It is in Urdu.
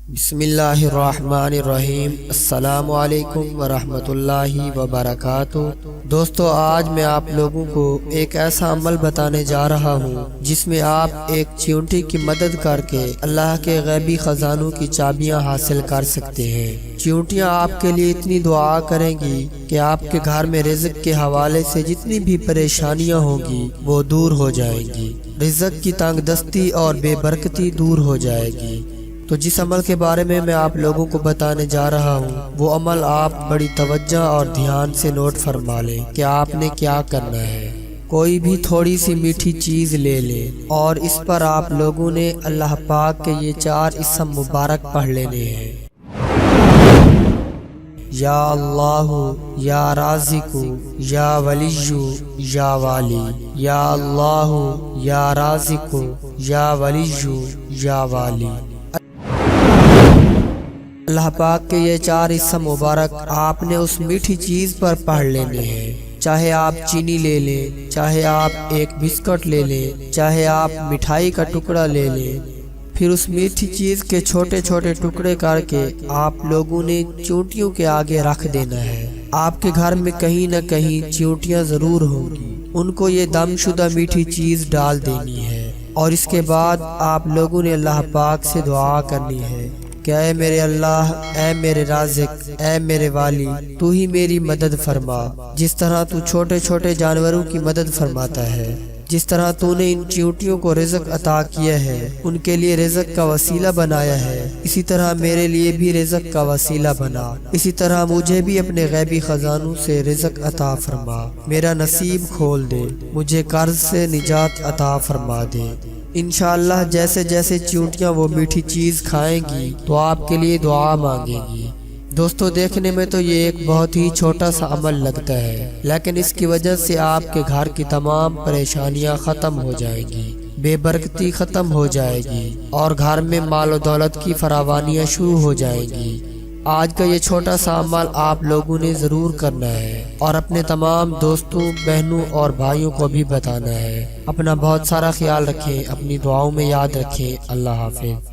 بسم اللہ الرحمن الرحیم۔ السلام علیکم ورحمۃ اللہ وبرکاتہ۔ دوستو، آج میں آپ لوگوں کو ایک ایسا عمل بتانے جا رہا ہوں جس میں آپ ایک چیونٹی کی مدد کر کے اللہ کے غیبی خزانوں کی چابیاں حاصل کر سکتے ہیں۔ چیونٹیاں آپ کے لیے اتنی دعا کریں گی کہ آپ کے گھر میں رزق کے حوالے سے جتنی بھی پریشانیاں ہوں گی وہ دور ہو جائیں گی، رزق کی تنگ دستی اور بے برکتی دور ہو جائے گی۔ تو جس عمل کے بارے میں آپ لوگوں کو بتانے جا رہا ہوں وہ عمل آپ بڑی توجہ اور دھیان سے نوٹ فرما لیں کہ آپ نے کیا کرنا ہے۔ کوئی بھی تھوڑی سی میٹھی چیز لے لیں اور اس پر آپ لوگوں نے اللہ پاک کے یہ 4 اسم مبارک پڑھ لینے ہیں۔ یا اللہ، یا رازق، یا ولی، یا والی۔ یا اللہ، یا رازق، یا ولی، یا والی۔ اللہ پاک کے یہ 4 اسم مبارک آپ نے اس میٹھی چیز پر پڑھ لینے ہیں، چاہے آپ چینی لے لیں، چاہے آپ ایک بسکٹ لے لیں، چاہے آپ مٹھائی کا ٹکڑا لے لیں۔ پھر اس میٹھی چیز کے چھوٹے چھوٹے ٹکڑے کر کے آپ لوگوں نے چیونٹیوں کے آگے رکھ دینا ہے۔ آپ کے گھر میں کہیں نہ کہیں چیونٹیاں ضرور ہوں گی، ان کو یہ دم شدہ میٹھی چیز ڈال دینی ہے، اور اس کے بعد آپ لوگوں نے اللہ پاک سے دعا کرنی ہے کہ اے میرے اللہ، اے میرے رازق، اے میرے والی، تو ہی میری مدد فرما، جس طرح تو چھوٹے چھوٹے جانوروں کی مدد فرماتا ہے، جس طرح تو نے ان چیونٹیوں کو رزق عطا کیا ہے، ان کے لیے رزق کا وسیلہ بنایا ہے، اسی طرح میرے لیے بھی رزق کا وسیلہ بنا، اسی طرح مجھے بھی اپنے غیبی خزانوں سے رزق عطا فرما، میرا نصیب کھول دے، مجھے قرض سے نجات عطا فرما دے۔ انشاءاللہ جیسے جیسے چیونٹیاں وہ میٹھی چیز کھائیں گی تو آپ کے لیے دعا مانگیں گی۔ دوستو، دیکھنے میں تو یہ ایک بہت ہی چھوٹا سا عمل لگتا ہے، لیکن اس کی وجہ سے آپ کے گھر کی تمام پریشانیاں ختم ہو جائیں گی، بے برکتی ختم ہو جائے گی، اور گھر میں مال و دولت کی فراوانیاں شروع ہو جائیں گی۔ آج کا یہ چھوٹا سا عمل آپ لوگوں نے ضرور کرنا ہے اور اپنے تمام دوستوں، بہنوں اور بھائیوں کو بھی بتانا ہے۔ اپنا بہت سارا خیال رکھیں، اپنی دعاؤں میں یاد رکھیں۔ اللہ حافظ۔